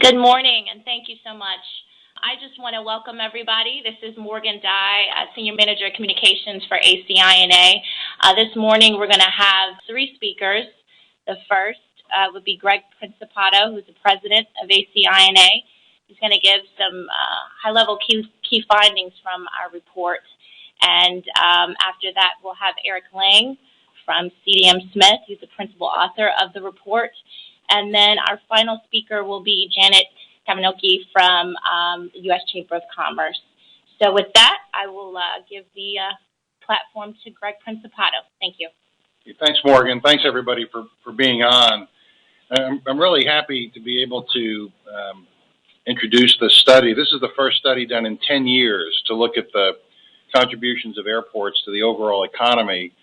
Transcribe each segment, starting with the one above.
Good morning, and thank you so much. I just want to welcome everybody. This is Morgan Dye, Senior Manager of Communications for ACI-NA. This morning we're going to have three speakers. The first would be Greg Principato, who's the President of ACI-NA. He's going to give some high-level key findings from our report. And after that, we'll have Eric Lang from CDM Smith, who's the principal author of the report. And then our final speaker will be Janet Kaminoki from the U.S. Chamber of Commerce. So with that, I will give the platform to Greg Principato. Thank you. Thanks, Morgan. Thanks, everybody, for being on. I'm really happy to be able to introduce this study. This is the first study done in 10 years to look at the contributions of airports to the overall economy.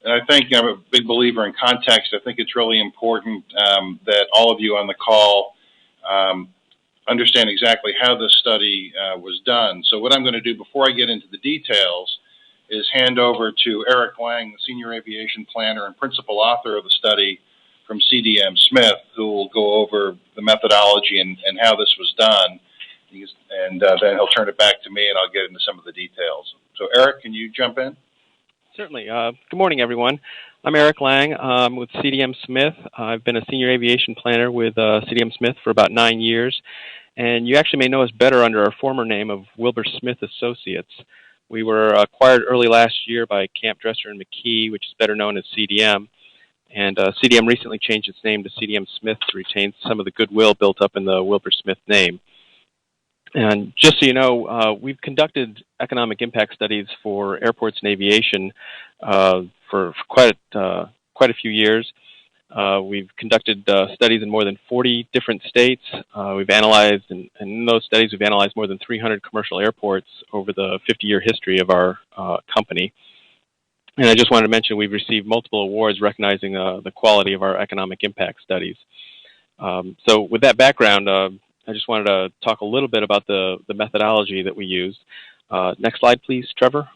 And I think I'm a big believer in context. I think it's really important that all of you on the call understand exactly how this study was done. So what I'm going to do before I get into the details is hand over to Eric Lang, the Senior Aviation Planner and Principal Author of the study from CDM Smith, who will go over the methodology and how this was done. And then he'll turn it back to me and I'll get into some of the details. So Eric, can you jump in? Certainly. Good morning, everyone. I'm Eric Lang with CDM Smith. I've been a senior aviation planner with CDM Smith for about 9 years, and you actually may know us better under our former name of Wilbur Smith Associates. We were acquired early last year by Camp Dresser and McKee, which is better known as CDM, and CDM recently changed its name to CDM Smith to retain some of the goodwill built up in the Wilbur Smith name. And just so you know, we've conducted economic impact studies for airports and aviation for quite a few years. We've conducted studies in more than 40 different states. We've analyzed, and in those studies, we've analyzed more than 300 commercial airports over the 50-year history of our company. And I just wanted to mention we've received multiple awards recognizing the quality of our economic impact studies. So with that background, I just wanted to talk a little bit about the methodology that we used. Next slide, please, Trevor.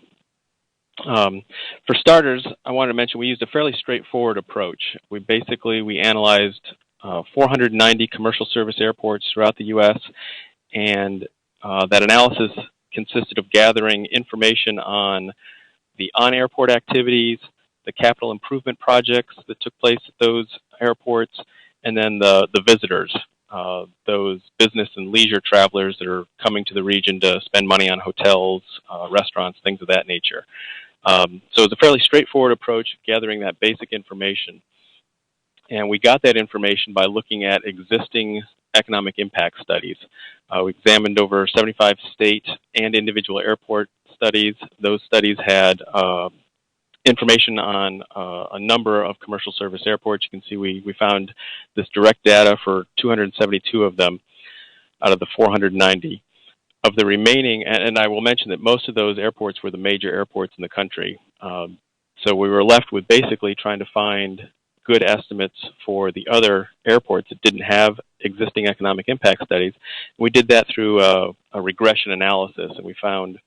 For starters, I wanted to mention we used a fairly straightforward approach. We analyzed 490 commercial service airports throughout the U.S., and that analysis consisted of gathering information on the on-airport activities, the capital improvement projects that took place at those airports, and then the visitors. Those business and leisure travelers that are coming to the region to spend money on hotels, restaurants, things of that nature. So it's a fairly straightforward approach, gathering that basic information. And we got that information by looking at existing economic impact studies. We examined over 75 state and individual airport studies. Those studies had information on a number of commercial service airports. You can see we found this direct data for 272 of them out of the 490. Of the remaining, and I will mention that most of those airports were the major airports in the country. So we were left with basically trying to find good estimates for the other airports that didn't have existing economic impact studies. We did that through a regression analysis, and we found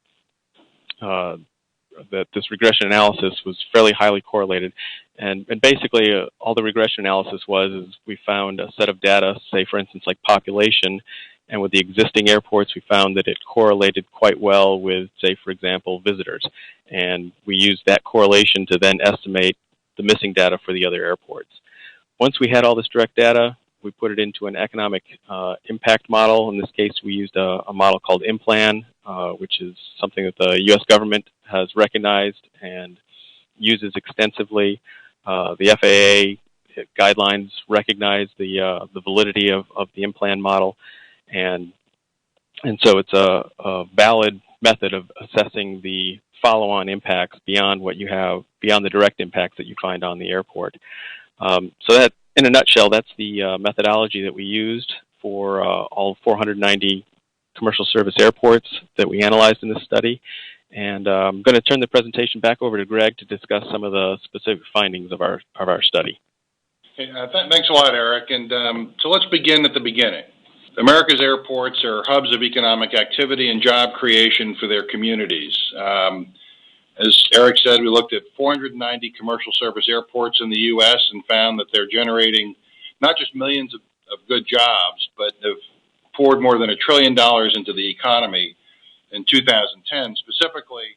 that this regression analysis was fairly highly correlated. And basically, all the regression analysis was is we found a set of data, say, for instance, like population, and with the existing airports, we found that it correlated quite well with, say, for example, visitors. And we used that correlation to then estimate the missing data for the other airports. Once we had all this direct data, we put it into an economic impact model. In this case, we used a model called IMPLAN, which is something that the U.S. government has recognized and uses extensively. The FAA guidelines recognize the validity of the IMPLAN model, and so it's a valid method of assessing the follow-on impacts beyond what you have, beyond the direct impacts that you find on the airport. So that, in a nutshell, that's the methodology that we used for all 490 commercial service airports that we analyzed in this study. And I'm going to turn the presentation back over to Greg to discuss some of the specific findings of our study. Okay, thanks a lot, Eric. And so let's begin at the beginning. America's airports are hubs of economic activity and job creation for their communities. As Eric said, we looked at 490 commercial service airports in the U.S. and found that they're generating not just millions of good jobs, but have poured more than $1 trillion into the economy in 2010. Specifically,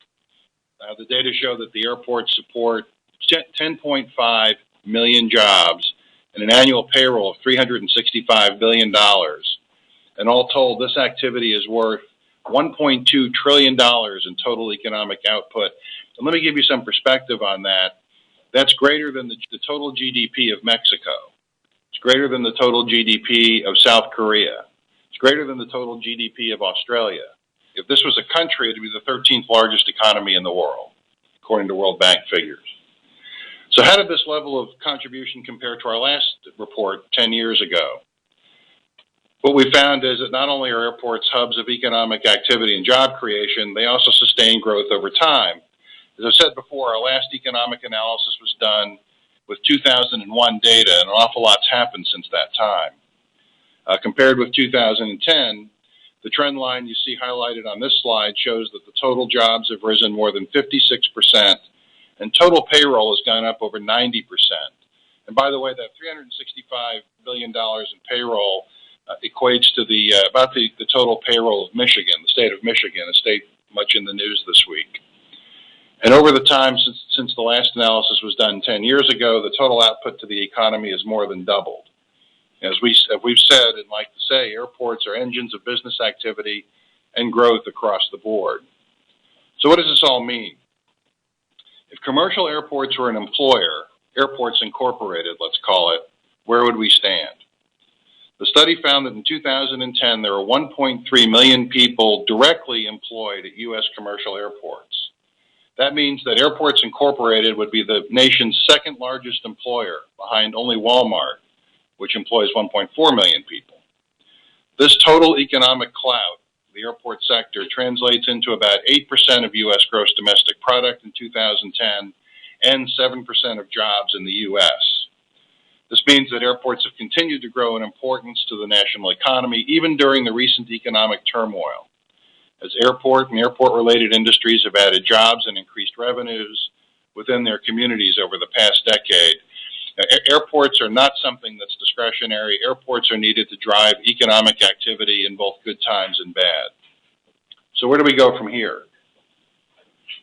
the data show that the airports support 10.5 million jobs and an annual payroll of $365 billion. And all told, this activity is worth $1.2 trillion in total economic output. And let me give you some perspective on that. That's greater than the total GDP of Mexico. It's greater than the total GDP of South Korea. It's greater than the total GDP of Australia. If this was a country, it would be the 13th largest economy in the world, according to World Bank figures. So how did this level of contribution compare to our last report 10 years ago? What we found is that not only are airports hubs of economic activity and job creation, they also sustain growth over time. As I said before, our last economic analysis was done with 2001 data, and an awful lot's happened since that time. Compared with 2010, the trend line you see highlighted on this slide shows that the total jobs have risen more than 56%, and total payroll has gone up over 90%. And by the way, that $365 billion in payroll equates to about the total payroll of Michigan, the state of Michigan, a state much in the news this week. And over the time since the last analysis was done 10 years ago, the total output to the economy has more than doubled. As we've said and like to say, airports are engines of business activity and growth across the board. So what does this all mean? If commercial airports were an employer, Airports Incorporated, let's call it, where would we stand? The study found that in 2010, there were 1.3 million people directly employed at U.S. commercial airports. That means that Airports Incorporated would be the nation's second largest employer, behind only Walmart, which employs 1.4 million people. This total economic clout, the airport sector, translates into about 8% of U.S. gross domestic product in 2010 and 7% of jobs in the U.S. This means that airports have continued to grow in importance to the national economy, even during the recent economic turmoil. As airport and airport-related industries have added jobs and increased revenues within their communities over the past decade, airports are not something that's discretionary. Airports are needed to drive economic activity in both good times and bad. So where do we go from here?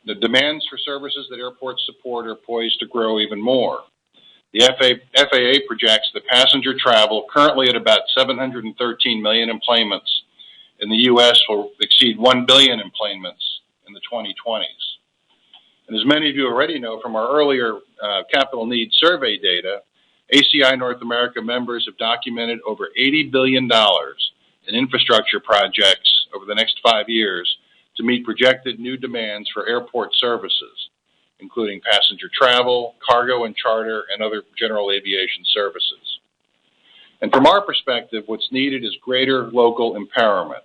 The demands for services that airports support are poised to grow even more. The FAA projects that passenger travel, currently at about 713 million enplanements in the U.S., will exceed 1 billion enplanements in the 2020s. And as many of you already know from our earlier capital needs survey data, ACI North America members have documented over $80 billion in infrastructure projects over the next 5 years to meet projected new demands for airport services, including passenger travel, cargo and charter, and other general aviation services. And from our perspective, what's needed is greater local empowerment,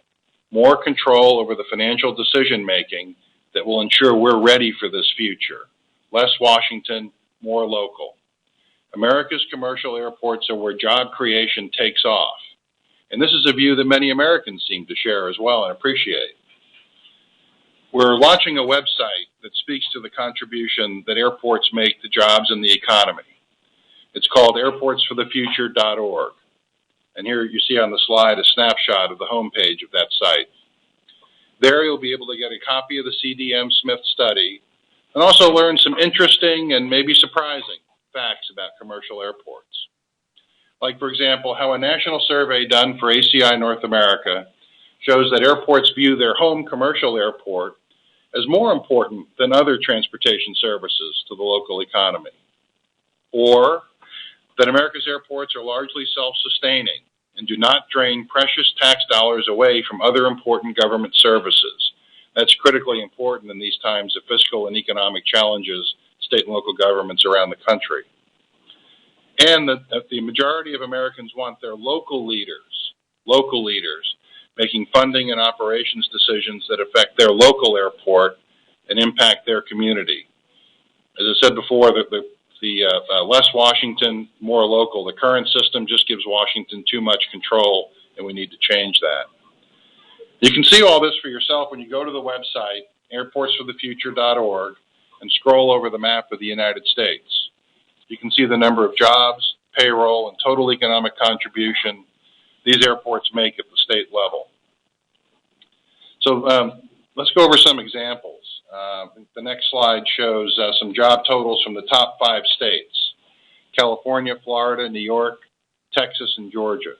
more control over the financial decision-making that will ensure we're ready for this future. Less Washington, more local. America's commercial airports are where job creation takes off. And this is a view that many Americans seem to share as well and appreciate. We're launching a website that speaks to the contribution that airports make to jobs in the economy. It's called airportsforthefuture.org. And here you see on the slide a snapshot of the homepage of that site. There you'll be able to get a copy of the CDM Smith study and also learn some interesting and maybe surprising facts about commercial airports. Like, for example, how a national survey done for ACI North America shows that airports view their home commercial airport as more important than other transportation services to the local economy. Or that America's airports are largely self-sustaining and do not drain precious tax dollars away from other important government services. That's critically important in these times of fiscal and economic challenges state and local governments around the country. And that the majority of Americans want their local leaders, making funding and operations decisions that affect their local airport and impact their community. As I said before, the less Washington, more local. The current system just gives Washington too much control, and we need to change that. You can see all this for yourself when you go to the website, airportsforthefuture.org, and scroll over the map of the United States. You can see the number of jobs, payroll, and total economic contribution these airports make at the state level. So let's go over some examples. The next slide shows some job totals from the top 5 states: California, Florida, New York, Texas, and Georgia.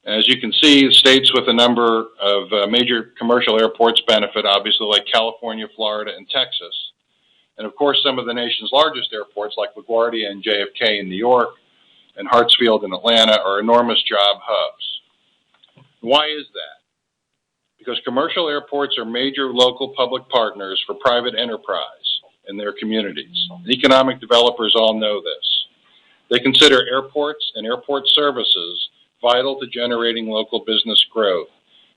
As you can see, states with a number of major commercial airports benefit, obviously, like California, Florida, and Texas. And of course, some of the nation's largest airports, like LaGuardia and JFK in New York, and Hartsfield in Atlanta, are enormous job hubs. Why is that? Because commercial airports are major local public partners for private enterprise in their communities. Economic developers all know this. They consider airports and airport services vital to generating local business growth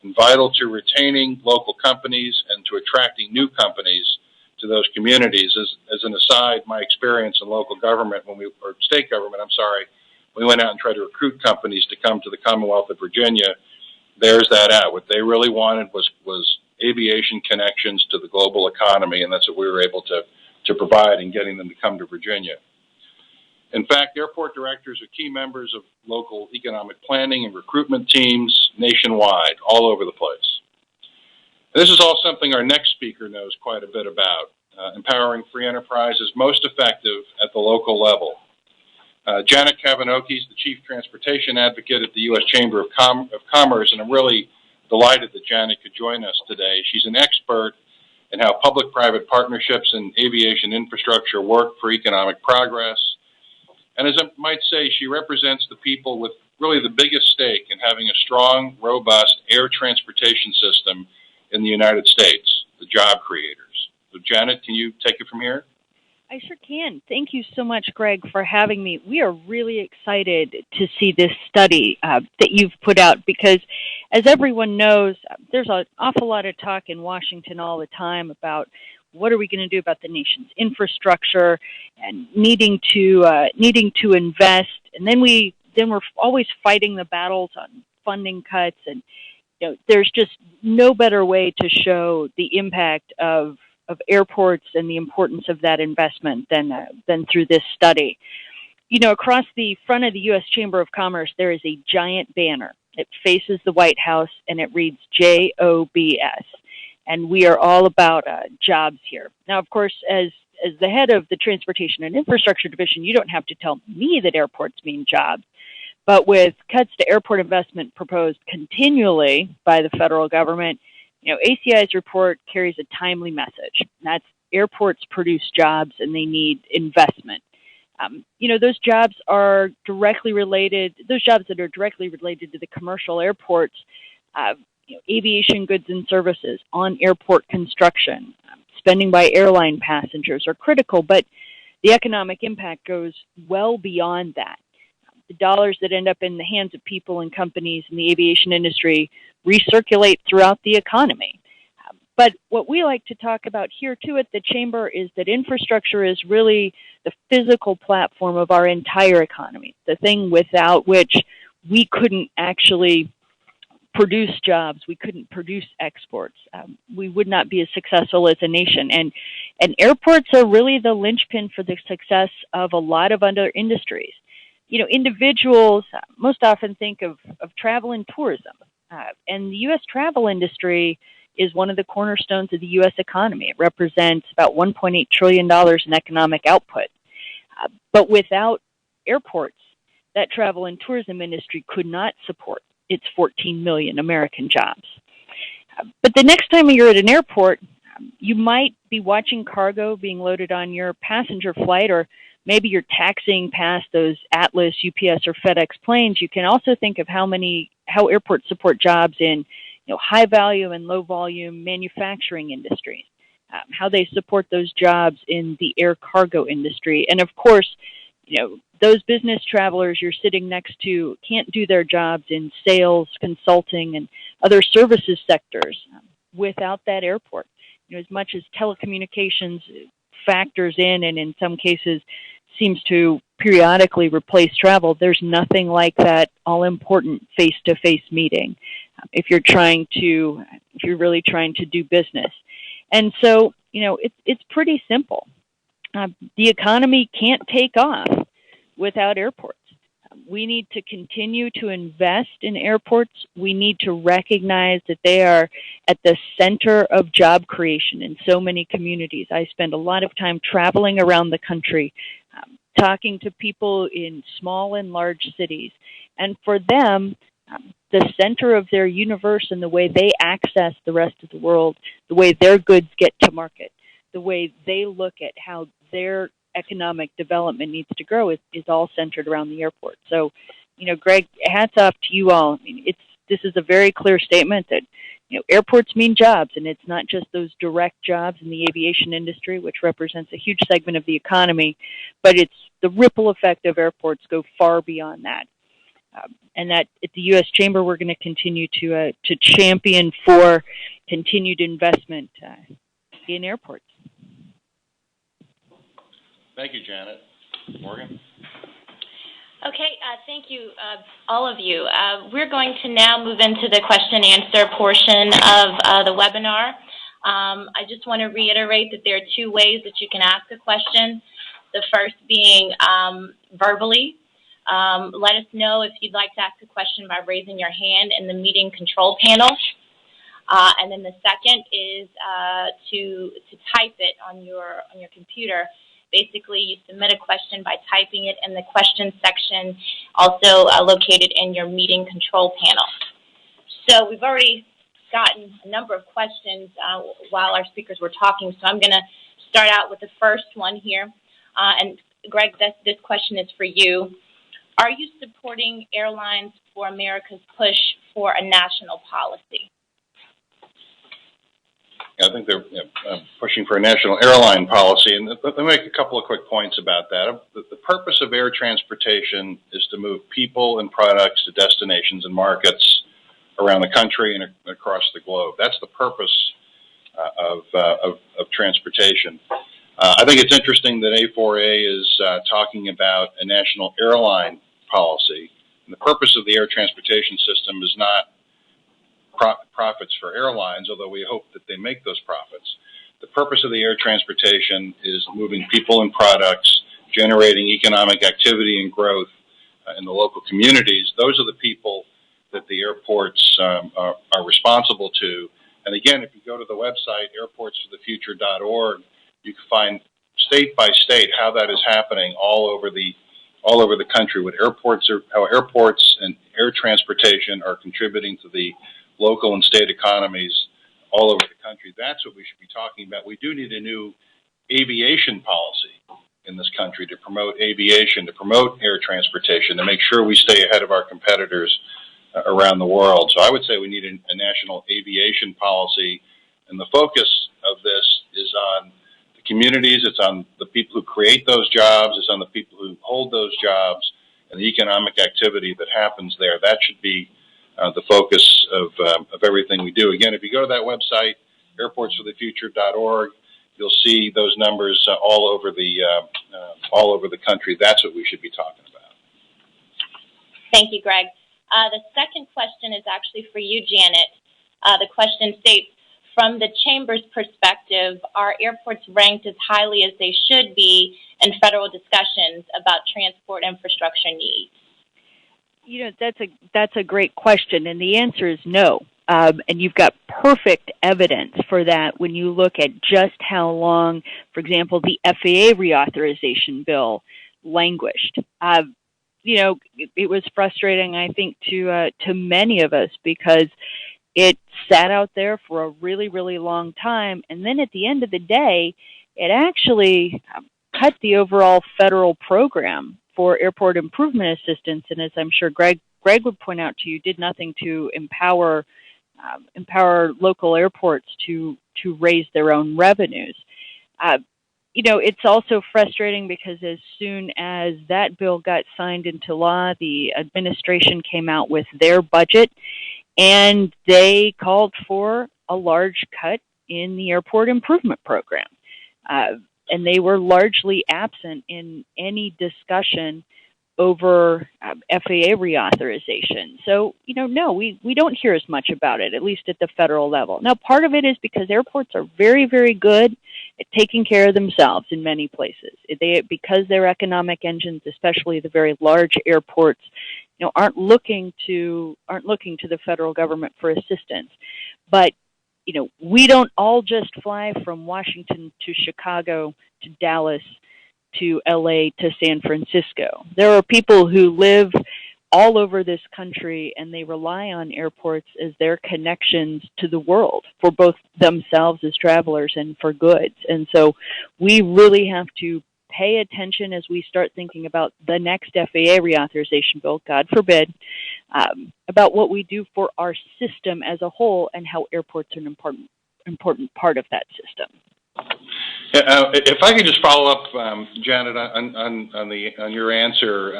and vital to retaining local companies and to attracting new companies to those communities. As an aside, my experience in local government, or state government, we went out and tried to recruit companies to come to the Commonwealth of Virginia. Bears that out. What they really wanted was aviation connections to the global economy, and that's what we were able to provide in getting them to come to Virginia. In fact, airport directors are key members of local economic planning and recruitment teams nationwide, all over the place. This is all something our next speaker knows quite a bit about. Empowering free enterprise is most effective at the local level. Janet Kavanoki is the Chief Transportation Advocate at the U.S. Chamber of Commerce, and I'm really delighted that Janet could join us today. She's an expert in how public-private partnerships in aviation infrastructure work for economic progress. And as I might say, she represents the people with really the biggest stake in having a strong, robust air transportation system in the United States, the job creators. So Janet, can you take it from here? I sure can. Thank you so much, Greg, for having me. We are really excited to see this study that you've put out because, as everyone knows, there's an awful lot of talk in Washington all the time about what are we going to do about the nation's infrastructure and needing to invest, and then we're always fighting the battles on funding cuts, and there's just no better way to show the impact of airports and the importance of that investment than through this study. Across the front of the U.S. Chamber of Commerce, there is a giant banner. It faces the White House, and it reads JOBS. And we are all about jobs here. Now, of course, as the head of the Transportation and Infrastructure Division, you don't have to tell me that airports mean jobs. But with cuts to airport investment proposed continually by the federal government, ACI's report carries a timely message. That's airports produce jobs and they need investment. Those jobs are directly related, those jobs that are directly related to the commercial airports, aviation goods and services, on airport construction, spending by airline passengers are critical, but the economic impact goes well beyond that. The dollars that end up in the hands of people and companies in the aviation industry recirculate throughout the economy. But what we like to talk about here, too, at the Chamber is that infrastructure is really the physical platform of our entire economy, the thing without which we couldn't actually produce jobs, we couldn't produce exports. We would not be as successful as a nation. And airports are really the linchpin for the success of a lot of other industries. Individuals most often think of travel and tourism. And the U.S. travel industry is one of the cornerstones of the U.S. economy. It represents about $1.8 trillion in economic output. But without airports, that travel and tourism industry could not support its 14 million American jobs. But the next time you're at an airport, you might be watching cargo being loaded on your passenger flight, or maybe you're taxiing past those Atlas, UPS, or FedEx planes. You can also think of how airports support jobs in high volume and low volume manufacturing industries, how they support those jobs in the air cargo industry. And of course, those business travelers you're sitting next to can't do their jobs in sales, consulting, and other services sectors without that airport. As much as telecommunications factors in, and in some cases seems to periodically replace travel, there's nothing like that all-important face-to-face meeting if you're really trying to do business. And so, it's pretty simple. The economy can't take off without airports. We need to continue to invest in airports. We need to recognize that they are at the center of job creation in so many communities. I spend a lot of time traveling around the country, talking to people in small and large cities. And for them, the center of their universe and the way they access the rest of the world, the way their goods get to market, the way they look at how their economic development needs to grow is all centered around the airport. So, Greg, hats off to you all. I mean, this is a very clear statement that, airports mean jobs, and it's not just those direct jobs in the aviation industry, which represents a huge segment of the economy, but it's the ripple effect of airports go far beyond that. And that at the U.S. Chamber, we're going to continue to champion for continued investment in airports. Thank you, Janet. Morgan? Okay, thank you, all of you. We're going to now move into the question-answer portion of the webinar. I just want to reiterate that there are two ways that you can ask a question. The first being verbally. Let us know if you'd like to ask a question by raising your hand in the meeting control panel. And then the second is to type it on your computer. Basically, you submit a question by typing it in the question section, also located in your meeting control panel. So we've already gotten a number of questions while our speakers were talking, so I'm going to start out with the first one here. And Greg, this question is for you. Are you supporting Airlines for America's push for a national policy? I think they're pushing for a national airline policy, and let me make a couple of quick points about that. The purpose of air transportation is to move people and products to destinations and markets around the country and across the globe. That's the purpose of transportation. I think it's interesting that A4A is talking about a national airline policy. And the purpose of the air transportation system is not profits for airlines, although we hope that they make those profits. The purpose of the air transportation is moving people and products, generating economic activity and growth in the local communities. Those are the people that the airports are responsible to. And again, if you go to the website, airportsforthefuture.org, you can find state by state how that is happening all over the country. How airports and air transportation are contributing to the local and state economies all over the country. That's what we should be talking about. We do need a new aviation policy in this country to promote aviation, to promote air transportation, to make sure we stay ahead of our competitors around the world. So I would say we need a national aviation policy, and the focus of this is on the communities, it's on the people who create those jobs, it's on the people who hold those jobs, and the economic activity that happens there. That should be the focus of everything we do. Again, if you go to that website, airportsforthefuture.org, you'll see those numbers all over the country. That's what we should be talking about. Thank you, Greg. The second question is actually for you, Janet. The question states, from the Chamber's perspective, are airports ranked as highly as they should be in federal discussions about transport infrastructure needs? That's a great question, and the answer is no. And you've got perfect evidence for that when you look at just how long, for example, the FAA reauthorization bill languished. It was frustrating, I think, to many of us because it sat out there for a really, really long time, and then at the end of the day, it actually cut the overall federal program for airport improvement assistance, and as I'm sure Greg would point out to you, did nothing to empower local airports to raise their own revenues. It's also frustrating because as soon as that bill got signed into law, the administration came out with their budget, and they called for a large cut in the airport improvement program. And they were largely absent in any discussion over FAA reauthorization. So, no, we don't hear as much about it, at least at the federal level. Now, part of it is because airports are very, very good taking care of themselves in many places. Because their economic engines, especially the very large airports, aren't looking to the federal government for assistance. But we don't all just fly from Washington to Chicago to Dallas to LA to San Francisco. There are people who live all over this country, and they rely on airports as their connections to the world for both themselves as travelers and for goods. And so we really have to pay attention as we start thinking about the next FAA reauthorization bill, God forbid, about what we do for our system as a whole and how airports are an important part of that system. If I could just follow up, Janet, on your answer.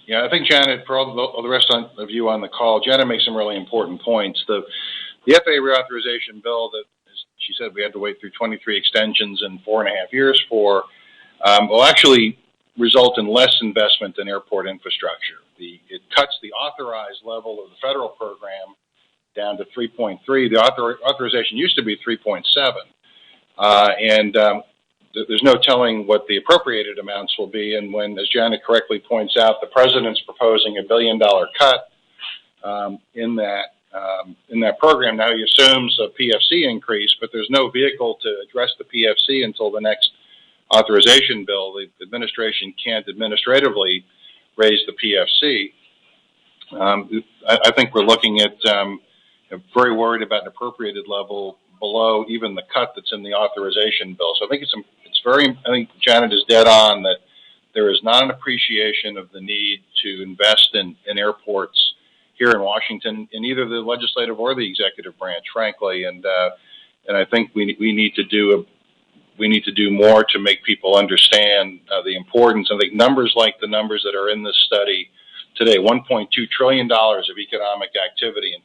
I think Janet, for all the rest of you on the call, Janet makes some really important points. The FAA reauthorization bill that, as she said, we had to wait through 23 extensions in 4.5 years for, will actually result in less investment in airport infrastructure. It cuts the authorized level of the federal program down to 3.3. The authorization used to be 3.7. There's no telling what the appropriated amounts will be. And when, as Janet correctly points out, the president's proposing $1 billion cut in that program, now he assumes a PFC increase, but there's no vehicle to address the PFC until the next authorization bill. The administration can't administratively raise the PFC. I think we're looking at very worried about an appropriated level below even the cut that's in the authorization bill. So I think I think Janet is dead on that there is not an appreciation of the need to invest in airports here in Washington in either the legislative or the executive branch, frankly. And I think we need to do more to make people understand the importance. I think numbers like the numbers that are in this study today, $1.2 trillion of economic activity and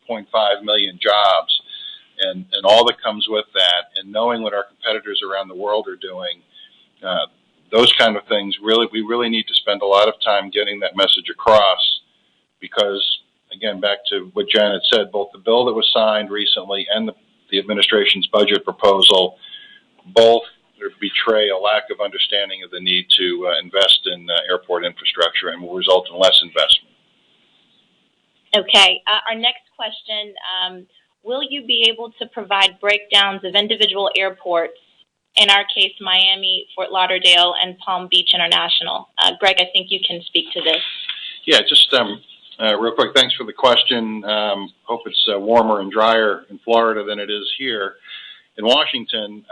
10.5 million jobs, and all that comes with that, and knowing what our competitors around the world are doing, those kind of things, we really need to spend a lot of time getting that message across, because, again, back to what Janet said, both the bill that was signed recently and the administration's budget proposal both betray a lack of understanding of the need to invest in airport infrastructure and will result in less investment. Okay. Our next question, will you be able to provide breakdowns of individual airports, in our case, Miami, Fort Lauderdale, and Palm Beach International? Greg, I think you can speak to this. Yeah, just real quick, thanks for the question. Hope it's warmer and drier in Florida than it is here in Washington.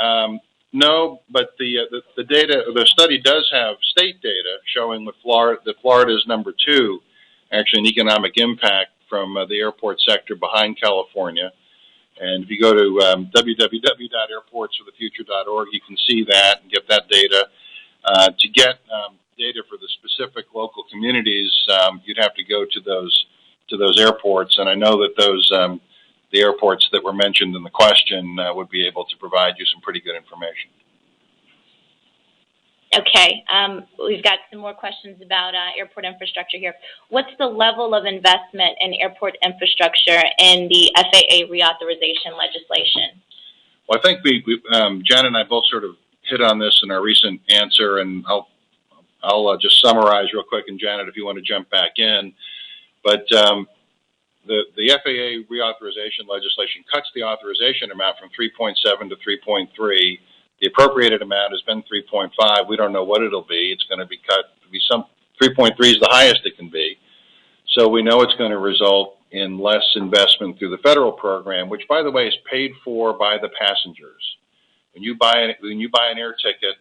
No, but the data, the study does have state data showing that Florida is number 2, actually, in economic impact from the airport sector behind California. And if you go to www.airportsforthefuture.org, you can see that and get that data. To get data for the specific local communities, you'd have to go to those airports. And I know that the airports that were mentioned in the question would be able to provide you some pretty good information. Okay. We've got some more questions about airport infrastructure here. What's the level of investment in airport infrastructure in the FAA reauthorization legislation? Well, I think Janet and I both sort of hit on this in our recent answer, and I'll just summarize real quick, and Janet, if you want to jump back in. But the FAA reauthorization legislation cuts the authorization amount from 3.7 to 3.3. The appropriated amount has been 3.5. We don't know what it'll be. It's going to be cut to be 3.3 is the highest it can be. So we know it's going to result in less investment through the federal program, which, by the way, is paid for by the passengers. When you buy an air ticket,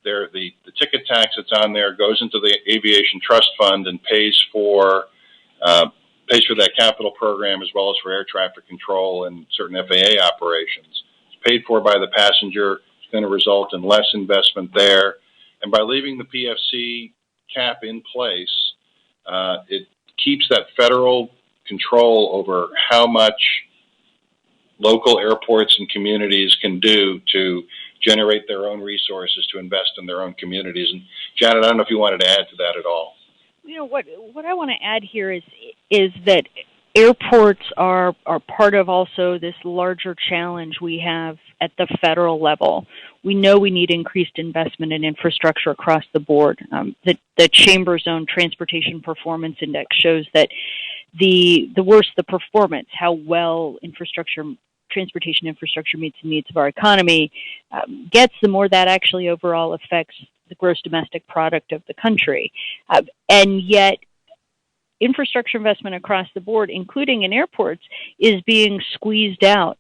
the ticket tax that's on there goes into the Aviation Trust Fund and pays for that capital program, as well as for air traffic control and certain FAA operations. It's paid for by the passenger. It's going to result in less investment there. And by leaving the PFC cap in place, it keeps that federal control over how much local airports and communities can do to generate their own resources to invest in their own communities. And Janet, I don't know if you wanted to add to that at all. What I want to add here is that airports are part of also this larger challenge we have at the federal level. We know we need increased investment in infrastructure across the board. The Chamber's own Transportation Performance Index shows that the worse the performance, how well transportation infrastructure meets the needs of our economy gets, the more that actually overall affects the gross domestic product of the country. And yet, infrastructure investment across the board, including in airports, is being squeezed out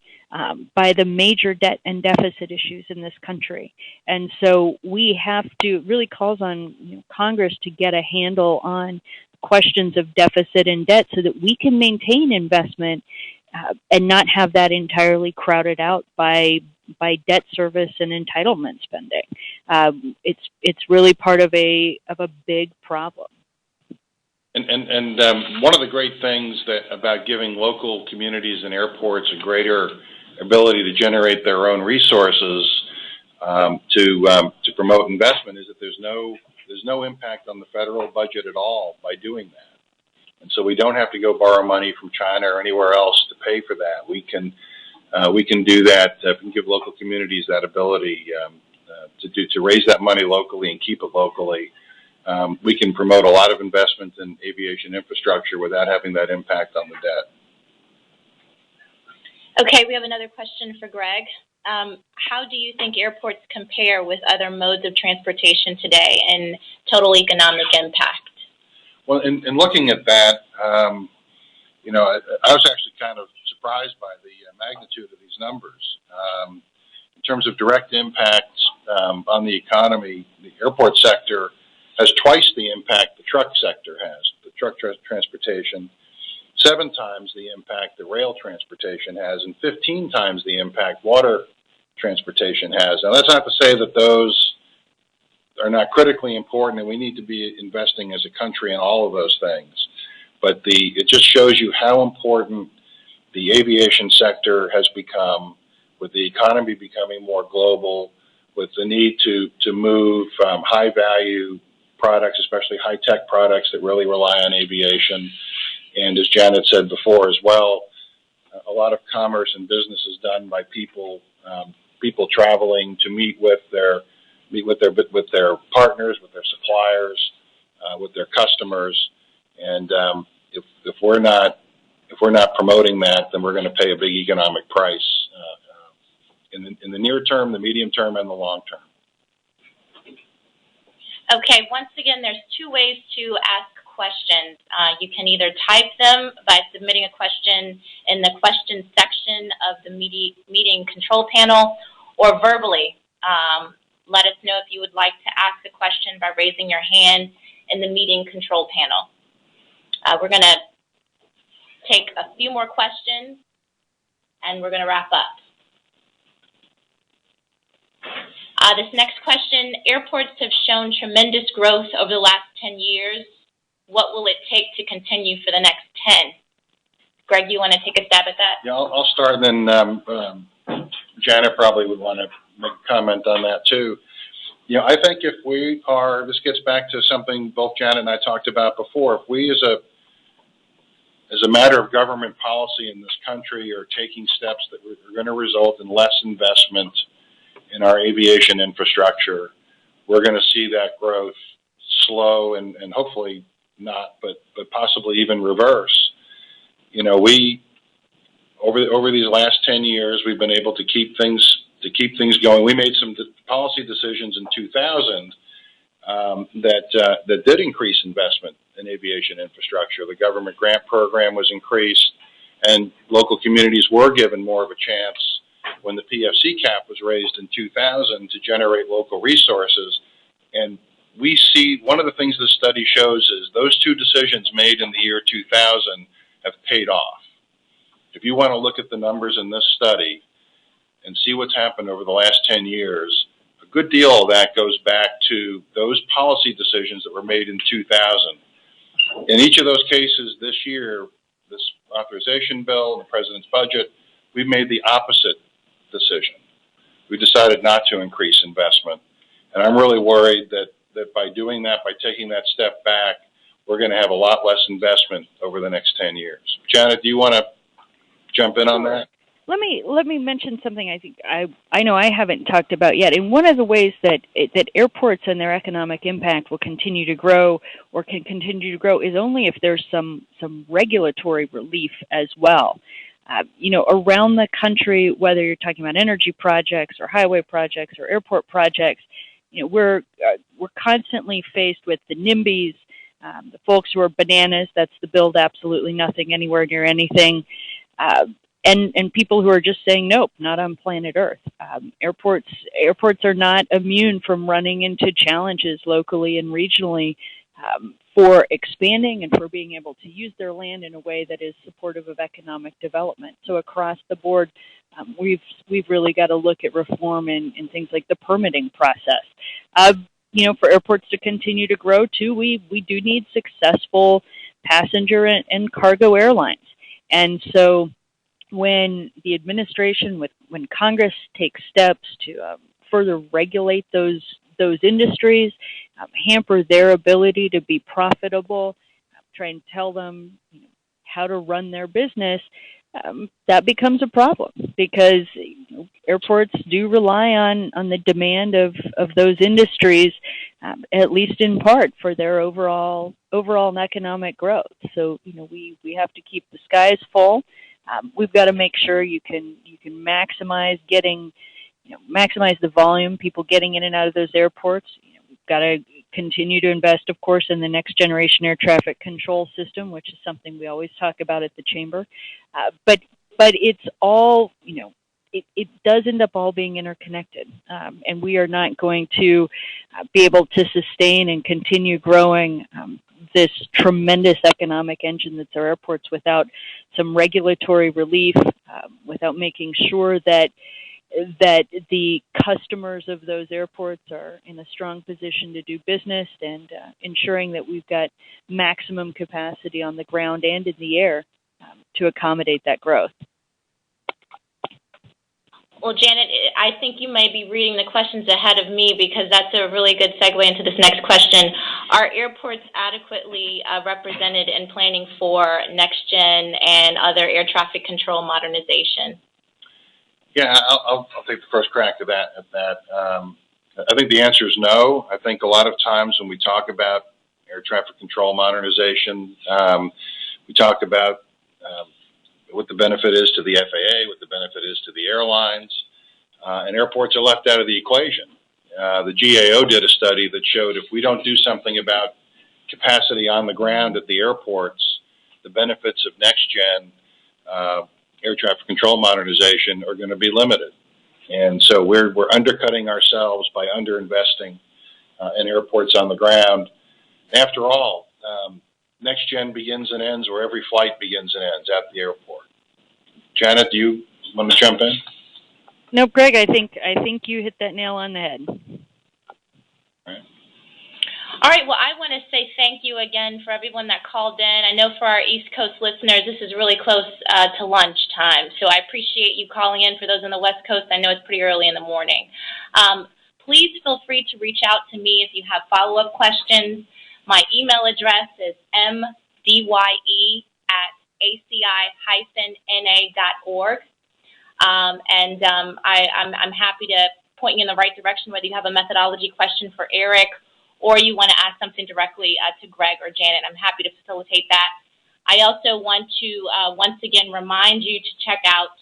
by the major debt and deficit issues in this country. And so we have to, really calls on Congress to get a handle on questions of deficit and debt so that we can maintain investment and not have that entirely crowded out by debt service and entitlement spending. It's really part of a big problem. And one of the great things about giving local communities and airports a greater ability to generate their own resources to promote investment is that there's no impact on the federal budget at all by doing that. And so we don't have to go borrow money from China or anywhere else to pay for that. We can do that. We can give local communities that ability to raise that money locally and keep it locally. We can promote a lot of investment in aviation infrastructure without having that impact on the debt. Okay, we have another question for Greg. How do you think airports compare with other modes of transportation today in total economic impact? Well, in looking at that, I was actually kind of surprised by the magnitude of these numbers. In terms of direct impact on the economy, the airport sector has twice the impact the truck sector has, the truck transportation, 7 times the impact the rail transportation has, and 15 times the impact water transportation has. Now, that's not to say that those are not critically important, and we need to be investing as a country in all of those things. But it just shows you how important the aviation sector has become, with the economy becoming more global, with the need to move high-value products, especially high-tech products that really rely on aviation. And as Janet said before as well, a lot of commerce and business is done by people traveling to meet with their partners, with their suppliers, with their customers. And if we're not promoting that, then we're going to pay a big economic price in the near term, the medium term, and the long term. Okay, once again, there's 2 ways to ask questions. You can either type them by submitting a question in the question section of the meeting control panel, or verbally. Let us know if you would like to ask a question by raising your hand in the meeting control panel. We're going to take a few more questions, and we're going to wrap up. This next question, airports have shown tremendous growth over the last 10 years. What will it take to continue for the next 10? Greg, you want to take a stab at that? Yeah, I'll start, and then Janet probably would want to make a comment on that too. I think if we are, this gets back to something both Janet and I talked about before, if we as a matter of government policy in this country are taking steps that are going to result in less investment in our aviation infrastructure, we're going to see that growth slow and hopefully not, but possibly even reverse. We over these last 10 years, we've been able to keep things going. We made some policy decisions in 2000 that did increase investment in aviation infrastructure. The government grant program was increased, and local communities were given more of a chance when the PFC cap was raised in 2000 to generate local resources. And we see one of the things this study shows is those 2 decisions made in the year 2000 have paid off. If you want to look at the numbers in this study and see what's happened over the last 10 years, a good deal of that goes back to those policy decisions that were made in 2000. In each of those cases this year, this authorization bill, the president's budget, we've made the opposite decision. We decided not to increase investment. And I'm really worried that by doing that, by taking that step back, we're going to have a lot less investment over the next 10 years. Janet, do you want to jump in on that? Let me mention something I think I know I haven't talked about yet. And one of the ways that airports and their economic impact will continue to grow or can continue to grow is only if there's some regulatory relief as well. Around the country, whether you're talking about energy projects or highway projects or airport projects, we're constantly faced with the NIMBYs, the folks who are bananas. That's the build absolutely nothing anywhere near anything. And people who are just saying, nope, not on planet Earth. Airports are not immune from running into challenges locally and regionally for expanding and for being able to use their land in a way that is supportive of economic development. So across the board, we've really got to look at reform in things like the permitting process. For airports to continue to grow too, we do need successful passenger and cargo airlines. And so when the administration, when Congress takes steps to further regulate those industries, hamper their ability to be profitable, try and tell them how to run their business, that becomes a problem because airports do rely on the demand of those industries, at least in part, for their overall economic growth. So we have to keep the skies full. We've got to make sure you can maximize maximize the volume, people getting in and out of those airports. We've got to continue to invest, of course, in the next generation air traffic control system, which is something we always talk about at the Chamber. But it's all, it does end up all being interconnected. And we are not going to be able to sustain and continue growing this tremendous economic engine that's our airports without some regulatory relief, without making sure that the customers of those airports are in a strong position to do business, and ensuring that we've got maximum capacity on the ground and in the air to accommodate that growth. Well, Janet, I think you may be reading the questions ahead of me because that's a really good segue into this next question. Are airports adequately represented in planning for next-gen and other air traffic control modernization? Yeah, I'll take the first crack at that. I think the answer is no. I think a lot of times when we talk about air traffic control modernization, we talk about what the benefit is to the FAA, what the benefit is to the airlines, and airports are left out of the equation. The GAO did a study that showed if we don't do something about capacity on the ground at the airports, the benefits of next-gen air traffic control modernization are going to be limited. And so we're undercutting ourselves by underinvesting in airports on the ground. After all, next-gen begins and ends where every flight begins and ends, at the airport. Janet, do you want to jump in? Nope, Greg, I think you hit that nail on the head. All right, well, I want to say thank you again for everyone that called in. I know for our East Coast listeners, this is really close to lunchtime, so I appreciate you calling in. For those on the West Coast, I know it's pretty early in the morning. Please feel free to reach out to me if you have follow-up questions. My email address is mdye@ACI-NA.org, and I'm happy to point you in the right direction, whether you have a methodology question for Eric or you want to ask something directly to Greg or Janet. I'm happy to facilitate that. I also want to once again remind you to check out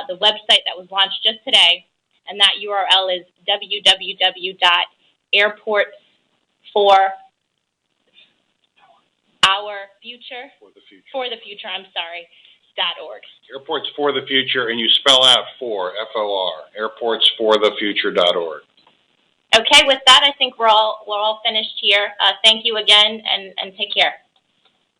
the website that was launched just today, and that URL is www.airportsforthefuture.org. Airports for the Future, and you spell out for, F-O-R, airportsforthefuture.org. Okay, with that, I think we're all finished here. Thank you again, and take care.